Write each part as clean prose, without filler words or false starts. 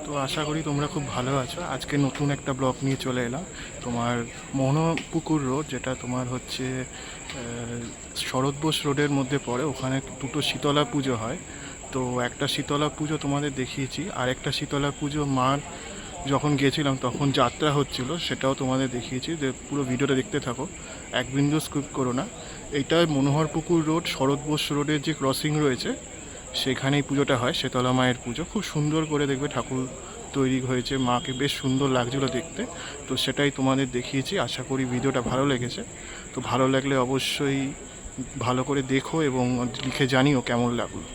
তো আশা করি তোমরা খুব ভালো আছো। আজকে নতুন একটা ব্লগ নিয়ে চলে এলাম। তোমার মনোপুকুর রোড, যেটা তোমার হচ্ছে শরৎ বোস রোডের মধ্যে পড়ে, ওখানে দুটো শীতলা পুজো হয়। তো একটা শীতলা পুজো তোমাদের দেখিয়েছি, আর একটা শীতলা পুজো মার যখন গিয়েছিলাম তখন যাত্রা হচ্ছিল, সেটাও তোমাদের দেখিয়েছি। যে পুরো ভিডিওটা দেখতে থাকো, এক বিন্দু স্কিপ করো না। এইটা মনোহরপুকুর রোড, শরৎ বোস রোডের যে ক্রসিং রয়েছে সেখানেই পুজোটা হয়, শীতলা মায়ের পুজো। খুব সুন্দর করে দেখবে ঠাকুর তৈরি হয়েছে, মাকে বেশ সুন্দর লাগছিলো দেখতে। তো সেটাই তোমাদের দেখিয়েছি। আশা করি ভিডিওটা ভালো লেগেছে। তো ভালো লাগলে অবশ্যই ভালো করে দেখো এবং লিখে জানিও কেমন লাগলো।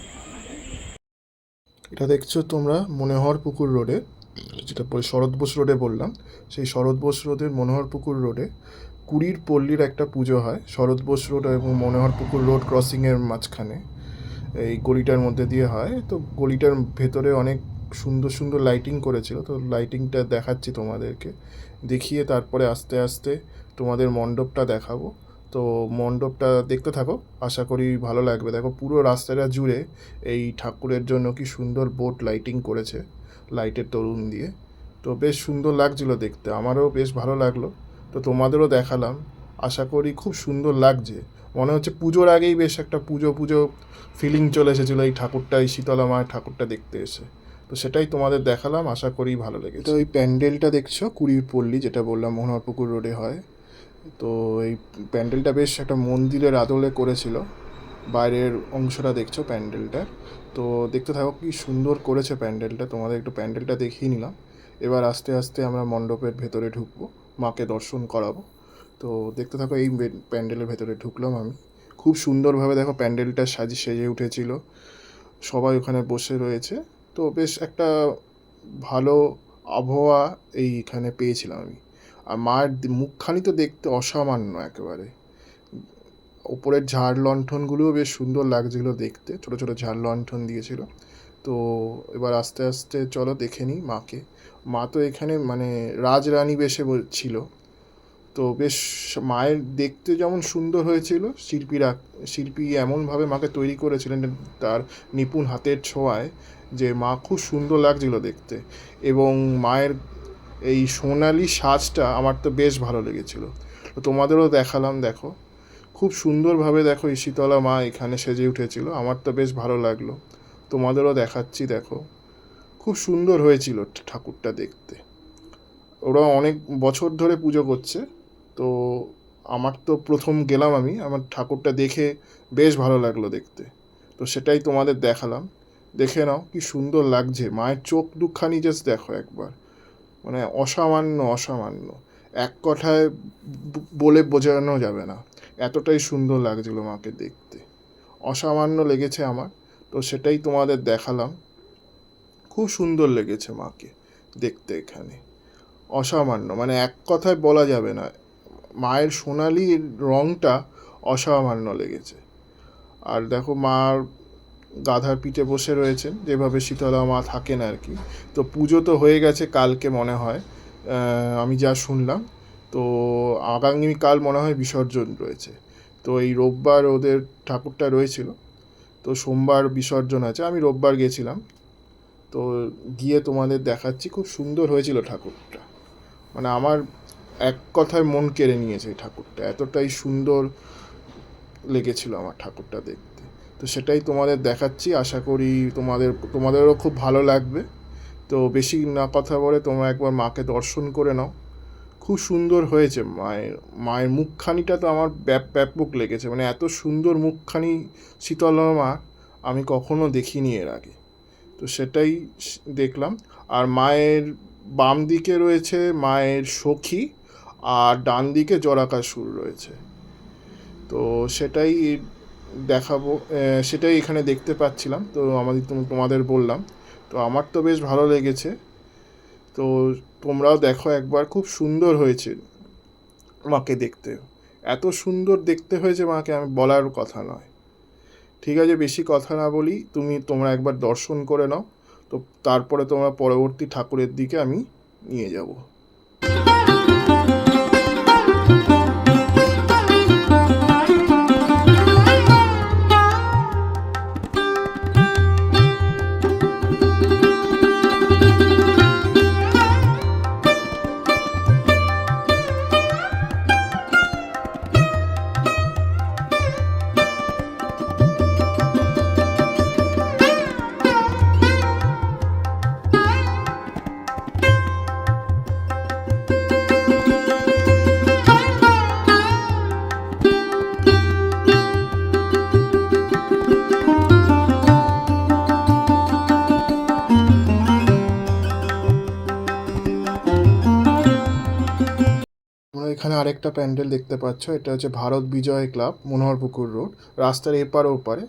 এটা দেখছো তোমরা মনোহর পুকুর রোডে, যেটা পরে শরৎ বোস রোডে বললাম, সেই শরৎ বোস রোডের মনোহর পুকুর রোডে কুড়ির পল্লীর একটা পুজো হয়। শরৎ বোস রোড এবং মনোহর পুকুর রোড ক্রসিংয়ের মাঝখানে এই গলিটার মধ্যে দিয়ে হয়। তো গলিটার ভেতরে অনেক সুন্দর সুন্দর লাইটিং করেছিল, তো লাইটিংটা দেখাচ্ছি তোমাদেরকে। দেখিয়ে তারপরে আস্তে আস্তে তোমাদের মণ্ডপটা দেখাবো। তো মণ্ডপটা দেখতে থাকো, আশা করি ভালো লাগবে। দেখো পুরো রাস্তাটা জুড়ে এই ঠাকুরের জন্য কি সুন্দর বোট লাইটিং করেছে লাইটের তরুণ দিয়ে। তো বেশ সুন্দর লাগছিলো দেখতে, আমারও বেশ ভালো লাগলো। তো তোমাদেরও দেখালাম, আশা করি খুব সুন্দর লাগছে। মনে হচ্ছে পুজোর আগেই বেশ একটা পুজো পুজো ফিলিং চলে এসেছিলো এই ঠাকুরটা, এই শীতলা মায়ের ঠাকুরটা দেখতে এসে। তো সেটাই তোমাদের দেখালাম, আশা করি ভালো লেগেছে। তো ওই প্যান্ডেলটা দেখছো কুড়ির পল্লী, যেটা বললাম মনোহরপুকুর রোডে হয়। তো এই প্যান্ডেলটা বেশ একটা মন্দিরের আদলে করেছিল। বাইরের অংশটা দেখছো প্যান্ডেলটার। তো দেখতে থাকো কি সুন্দর করেছে প্যান্ডেলটা, তোমাদের একটু প্যান্ডেলটা দেখিয়ে নিলাম। এবার আস্তে আস্তে আমরা মণ্ডপের ভেতরে ঢুকবো, মাকে দর্শন করাবো। তো দেখতে থাকো, এই প্যান্ডেলের ভেতরে ঢুকলাম আমি। খুব সুন্দরভাবে দেখো প্যান্ডেলটা সেজে উঠেছিল, সবাই ওখানে বসে রয়েছে। তো বেশ একটা ভালো আবহাওয়া এইখানে পেয়েছিলাম আমি। আর মায়ের মুখখানি তো দেখতে অসামান্য একেবারে। ওপরের ঝাড় লণ্ঠনগুলোও বেশ সুন্দর লাগছিলো দেখতে, ছোটো ছোটো ঝাড় লণ্ঠন দিয়েছিল। তো এবার আস্তে আস্তে চলো দেখে নিই মাকে। মা তো এখানে মানে রাজরানী বেশে ছিল। তো বেশ মায়ের দেখতে যেমন সুন্দর হয়েছিল, শিল্পী এমনভাবে মাকে তৈরি করেছিলেন তার নিপুণ হাতের ছোঁয়ায়, যে মা খুব সুন্দর লাগছিল দেখতে। এবং মায়ের এই সোনালি সাজটা আমার তো বেশ ভালো লেগেছিলো। তো তোমাদেরও দেখালাম, দেখো খুব সুন্দরভাবে দেখো এই শীতলা মা এখানে সেজে উঠেছিল, আমার তো বেশ ভালো লাগলো। তোমাদেরও দেখাচ্ছি, দেখো খুব সুন্দর হয়েছিল ঠাকুরটা দেখতে। ওরা অনেক বছর ধরে পুজো করছে। তো আমার তো প্রথম গেলাম আমি, আমার ঠাকুরটা দেখে বেশ ভালো লাগলো দেখতে। তো সেটাই তোমাদের দেখালাম, দেখে নাও কি সুন্দর লাগছে। মায়ের চোখ দুখানি জাস্ট দেখো একবার, মানে অসামান্য অসামান্য, এক কথায় বলে বোঝানো যাবে না, এতটাই সুন্দর লাগছিল মাকে দেখতে, অসামান্য লেগেছে আমার। তো সেটাই তোমাদের দেখালাম, খুব সুন্দর লেগেছে মাকে দেখতে এখানে, অসামান্য, মানে এক কথায় বলা যাবে না। মায়ের সোনালি রঙটা অসামান্য লেগেছে। আর দেখো মার গাধার পিঠে বসে রয়েছেন, যেভাবে শীতলা মা থাকেন আর কি। তো পুজো তো হয়ে গেছে কালকে মনে হয়, আমি যা শুনলাম। তো আগামীকাল মনে হয় বিসর্জন রয়েছে। তো এই রোববার ওদের ঠাকুরটা রয়েছিল, তো সোমবার বিসর্জন আছে। আমি রোববার গেছিলাম, তো গিয়ে তোমাদের দেখাচ্ছি। খুব সুন্দর হয়েছিল ঠাকুরটা, মানে আমার এক কথায় মন কেড়ে নিয়েছে এই ঠাকুরটা, এতটাই সুন্দর লেগেছিল আমার ঠাকুরটা দেখতে। তো সেটাই তোমাদের দেখাচ্ছি, আশা করি তোমাদেরও খুব ভালো লাগবে। তো বেশি না কথা বলে তোমরা একবার মাকে দর্শন করে নাও, খুব সুন্দর হয়েছে। মায়ের মুখখানিটা তো আমার ব্যাপক লেগেছে, মানে এত সুন্দর মুখখানি শীতলা মা আমি কখনো দেখিনি এর আগে। তো সেটাই দেখলাম। আর মায়ের বাম দিকে রয়েছে মায়ের সখী, আর ডান দিকে জরাকাসুর রয়েছে। তো সেটাই দেখাবো, সেটাই এখানে দেখতে পাচ্ছিলাম। তো তোমাদের বললাম, তো আমার তো বেশ ভালো লেগেছে। তো তোমরাও দেখো একবার, খুব সুন্দর হয়েছে মাকে দেখতে, এত সুন্দর দেখতে হয়েছে মাকে, আমি বলার কথা নয়। ঠিক আছে, বেশি কথা না বলি, তোমরা একবার দর্শন করে নাও। তো তারপরে তোমরা পরবর্তী ঠাকুরের দিকে আমি নিয়ে যাব। এখানে আরেকটা প্যান্ডেল দেখতে পাচ্ছ, এটা হচ্ছে ভারত বিজয় ক্লাব, মনোহরপুকুর রোড। রাস্তার এপার ওপারে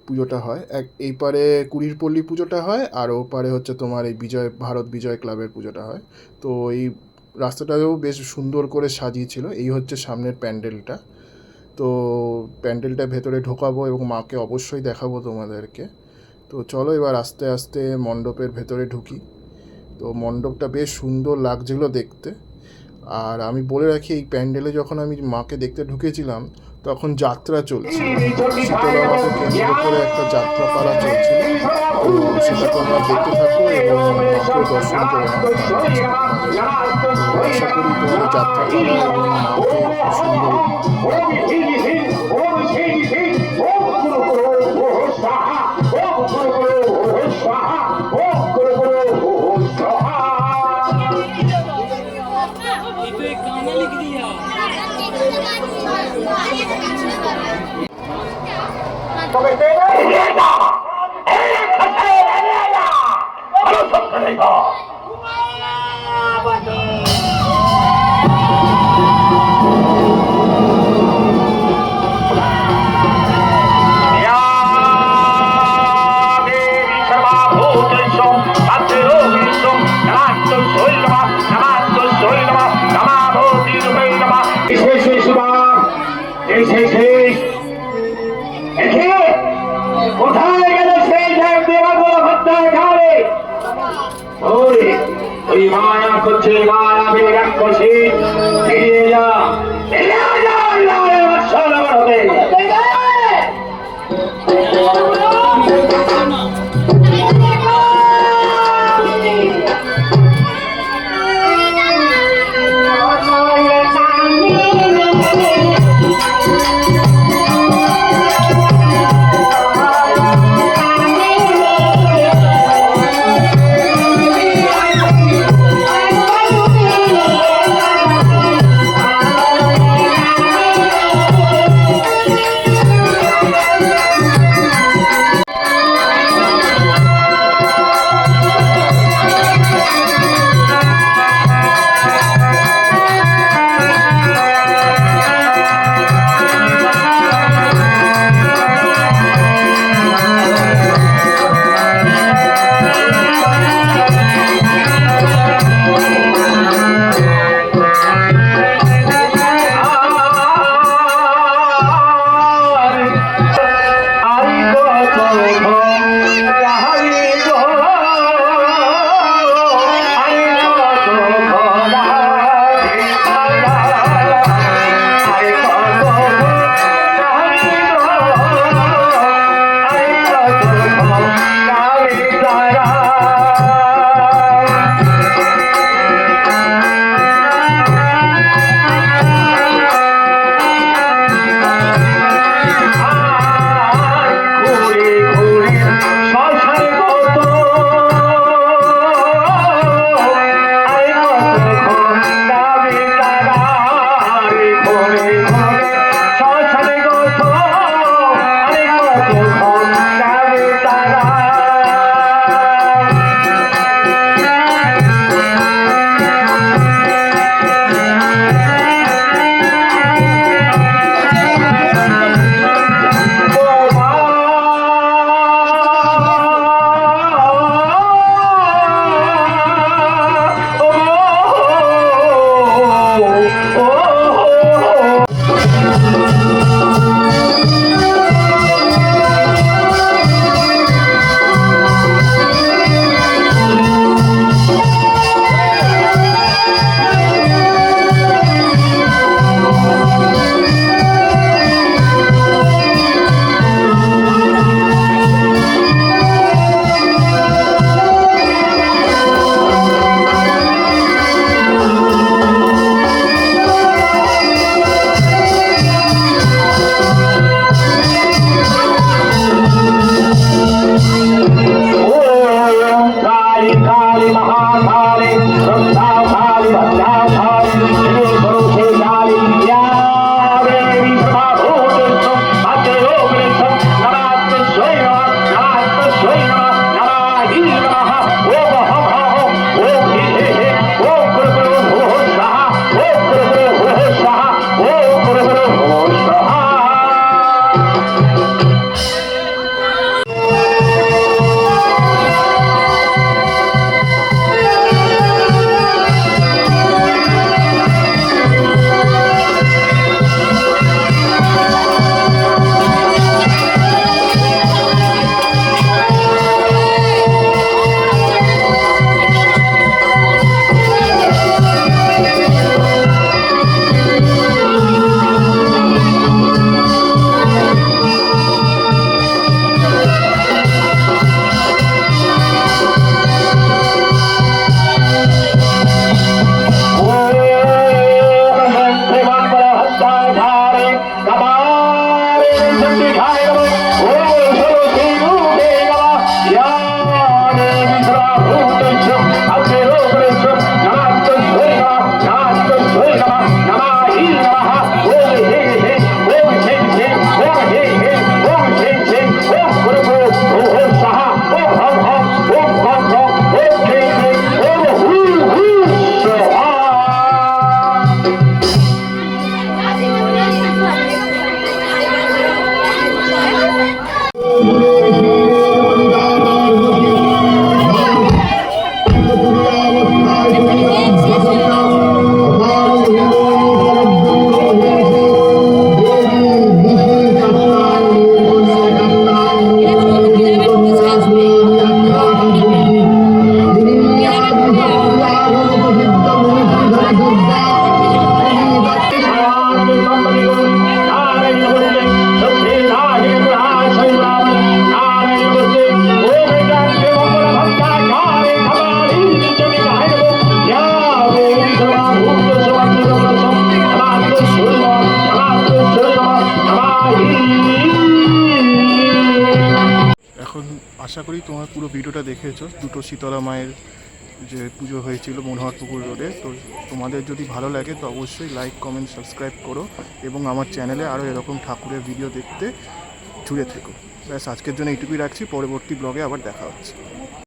পুজোটা হয়, এই পারে কুড়ির পল্লী পুজোটা হয়, আর ওপারে হচ্ছে তোমার এই ভারত বিজয় ক্লাবের পুজোটা হয়। তো এই রাস্তাটাও বেশ সুন্দর করে সাজিয়েছিল। এই হচ্ছে সামনের প্যান্ডেলটা। তো প্যান্ডেলটা ভেতরে ঢোকাবো এবং মাকে অবশ্যই দেখাবো তোমাদেরকে। তো চলো এবার আস্তে আস্তে মণ্ডপের ভেতরে ঢুকি। তো মণ্ডপটা বেশ সুন্দর লাগছিল দেখতে। আর আমি বলে রাখি, এই প্যান্ডেলে যখন আমি মাকে দেখতে ঢুকেছিলাম তখন যাত্রা চলছিল, শীতলা মাকে কেন্দ্র করে একটা যাত্রা পালা চলছিল। তো সেটা তোমরা দেখতে থাকো এবং মাকেও দর্শন করে নাও। তো আশা করি তোমাদের যাত্রা পালা এবং মাকে খুব সুন্দর কোথায় গেল সেই দেবগুলো হত্যার কালে ওই মায়া করছে, মায়া বিরাট করছে, ফিরিয়ে যা হবে। দুটো শীতলা মায়ের যে পুজো হয়েছিল মনোহরপুকুর রোডে। তো তোমাদের যদি ভালো লাগে তো অবশ্যই লাইক, কমেন্ট, সাবস্ক্রাইব করো এবং আমার চ্যানেলে আরও এরকম ঠাকুরের ভিডিও দেখতে জুড়ে থেকো। ব্যাস আজকের জন্য এইটুকুই রাখছি, পরবর্তী ব্লগে আবার দেখা হচ্ছে।